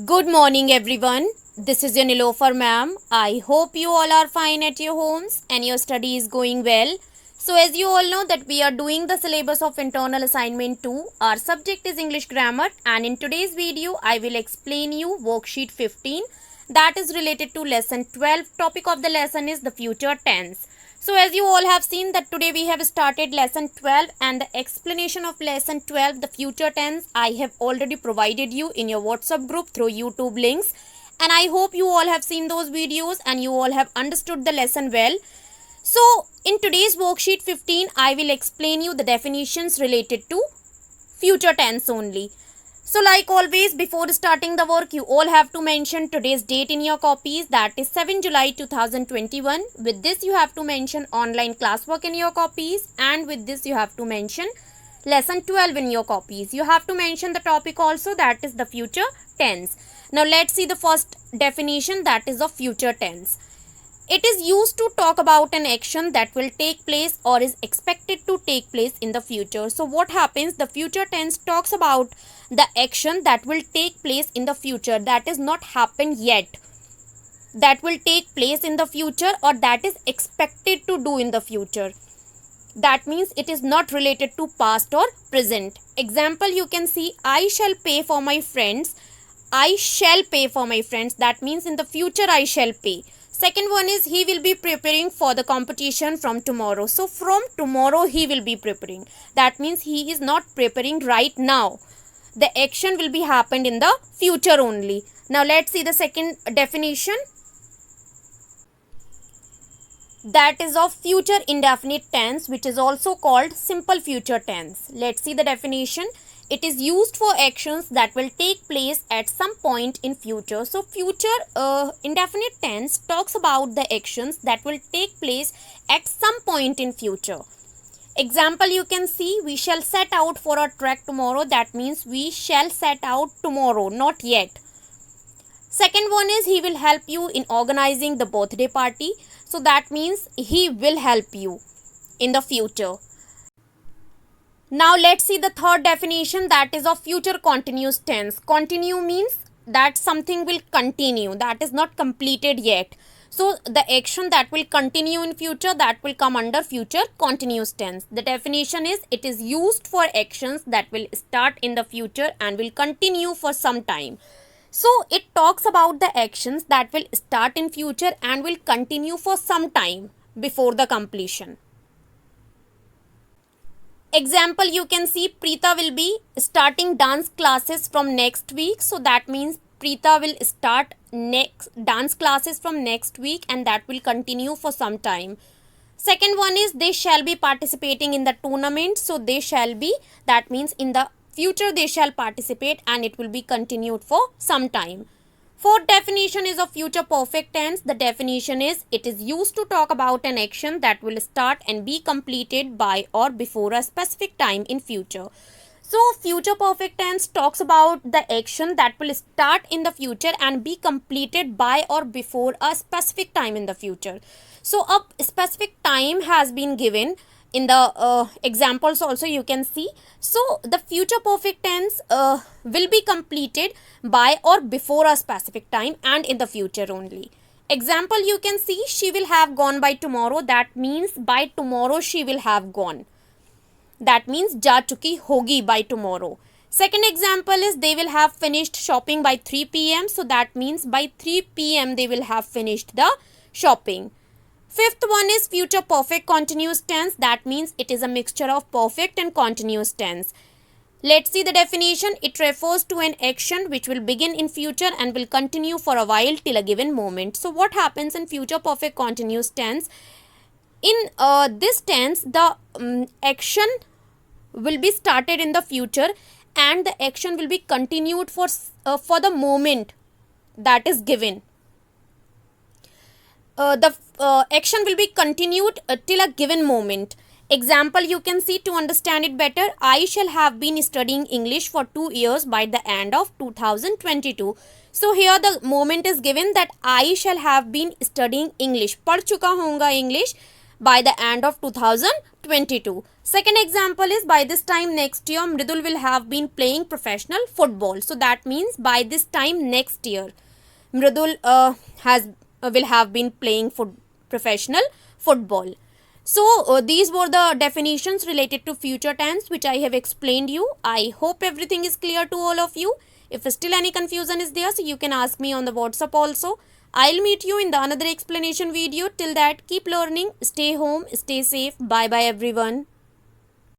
Good morning, everyone. This is your Nilofer ma'am. I hope you all are fine at your homes and your study is going well. So, as you all know that we are doing the syllabus of internal assignment 2. Our subject is English grammar, and in today's video I will explain you worksheet 15 that is related to lesson 12. Topic of the lesson is the future tense. So as you all have seen that today we have started lesson 12, and the explanation of lesson 12, the future tense, I have already provided you in your WhatsApp group through YouTube links, and I hope you all have seen those videos and you all have understood the lesson well. So in today's worksheet 15 I will explain you the definitions related to future tense only. So like always, before starting the work, you all have to mention today's date in your copies, that is 7 July 2021. With this you have to mention online classwork in your copies, and with this you have to mention lesson 12 in your copies. You have to mention the topic also, that is the future tense. Now let's see the first definition, that is of future tense. It is used to talk about an action that will take place or is expected to take place in the future. So what happens? The future tense talks about the action that will take place in the future, that is not happened yet, that will take place in the future, or that is expected to do in the future. That means it is not related to past or present. Example, you can see, I shall pay for my friends. I shall pay for my friends. That means in the future I shall pay. Second one is, he will be preparing for the competition from tomorrow. So from tomorrow he will be preparing. That means he is not preparing right now. The action will be happened in the future only. Now let's see the second definition. That is of future indefinite tense, which is also called simple future tense. Let's see the definition. It is used for actions that will take place at some point in future. So future indefinite tense talks about the actions that will take place at some point in future. Example, you can see, we shall set out for a trek tomorrow. That means we shall set out tomorrow, not yet. Second one is, he will help you in organizing the birthday party. So that means he will help you in the future. Now let's see the third definition, that is of future continuous tense. Continue means that something will continue, that is not completed yet. So the action that will continue in future, that will come under future continuous tense. The definition is, it is used for actions that will start in the future and will continue for some time. So it talks about the actions that will start in future and will continue for some time before the completion. Example, you can see, Preeta will be starting dance classes from next week. So that means Preeta will start dance classes from next week, and that will continue for some time. Second one is, they shall be participating in the tournament. So they shall be, that means in the future they shall participate and it will be continued for some time. Fourth definition is of future perfect tense. The definition is, it is used to talk about an action that will start and be completed by or before a specific time in future. So future perfect tense talks about the action that will start in the future and be completed by or before a specific time in the future. So a specific time has been given in the examples also, you can see. So the future perfect tense will be completed by or before a specific time and in the future only. Example, you can see, she will have gone by tomorrow. That means by tomorrow she will have gone. That means जा चुकी होगी by tomorrow. Second example is, they will have finished shopping by 3 p.m. So that means by 3 p.m. they will have finished the shopping. Fifth one is future perfect continuous tense. That means it is a mixture of perfect and continuous tense. Let's see the definition. It refers to an action which will begin in future and will continue for a while till a given moment. So what happens in future perfect continuous tense? In this tense, the action will be started in the future and the action will be continued for the moment that is given. The action will be continued till a given moment. Example, you can see, to understand it better, I shall have been studying English for 2 years by the end of 2022. So here the moment is given that I shall have been studying English, पढ़ चुका होऊंगा English by the end of 2022. 22. Second example is by this time next year Mridul will have been playing professional football. So that means by this time next year Mridul will have been playing professional football. So these were the definitions related to future tense which I have explained you. I hope everything is clear to all of you. If still any confusion is there, so you can ask me on the WhatsApp also. I'll meet you in the another explanation video. Till that, keep learning, stay home, stay safe. Bye bye everyone.